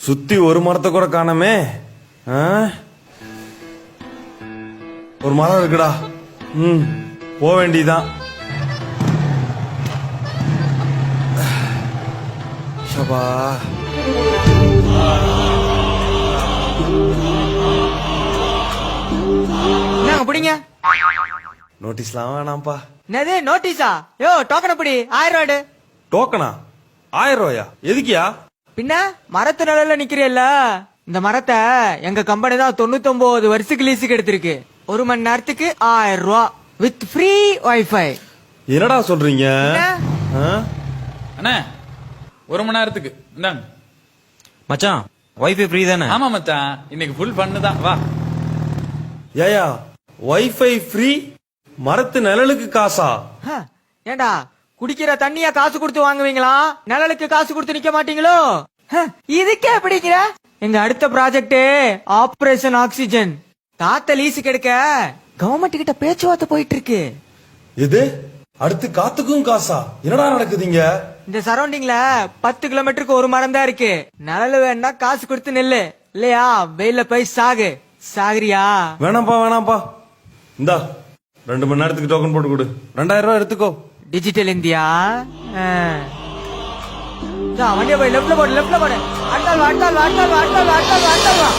சுத்தி ஒரு மரத்தை கூட காணமே. ஒரு மரம் இருக்குடா. போக வேண்டியதான். ஷபா பிடிங்க. நோட்டீஸ்லாம் வேணாம்ப்பா. என்னது நோட்டீஸா? யோ டோக்கன் பிடி 1000 ரூபாடு. டோக்கனா? 1000 ரூபாயா? எதுக்கியா? பின்ன மரத்து நிழல்ல நிக்கிறேல்ல, இந்த மரத்தை எங்க கம்பெனி தான் 99 வருஷத்துக்கு லீஸுக்கு எடுத்திருக்கு. 1 மணி நேரத்துக்கு 1000 ரூபா வித் ஃப்ரீ வைஃபை. என்னடா சொல்றீங்க? அண்ணா 1 மணி நேரத்துக்கு இந்தாங்க மச்சான். வைஃபை ஃப்ரீ தானே? ஆமா மச்சான், இன்னைக்கு ஃபுல் பண்ணுதான். வா. ஏயா வைஃபை ஃப்ரீ, மரத்து நிழலுக்கு காசா? ஏண்டா குடிக்கிற தண்ணியா காசு கொடுத்து வாங்குவீங்களா? நிழலுக்கு காசு கொடுத்து நிக்க மாட்டீங்களோ? இதுக்கே பிடிக்கிற? எங்க அடுத்த ப்ராஜெக்ட் ஆபரேஷன் ஆக்சிஜன். காத்த லீஸுக்கு எடுக்க கவர்மெண்ட் கிட்ட பேச்சுவார்த்தை போயிட்டு இருக்கு. இது அடுத்து காத்துக்கும் காசா? என்னடா நடக்குதுங்க? இந்த சரௌண்டிங்ல 10 கிலோமீட்டருக்கு ஒரு மரம் தான் இருக்கு. நிழல் வேணா காசு கொடுத்து நெல்லு, இல்லையா வெயில போய் சாகுறியா? வேணாம்ப்பா. இந்தா 2 மணி நேரத்துக்கு டோக்கன் போட்டு கொடு. 2000 ரூபாய் எடுத்துக்கோ. Digital India. வண்டியை போய் லெப்ட்ல போடு. அடுத்தால் வா.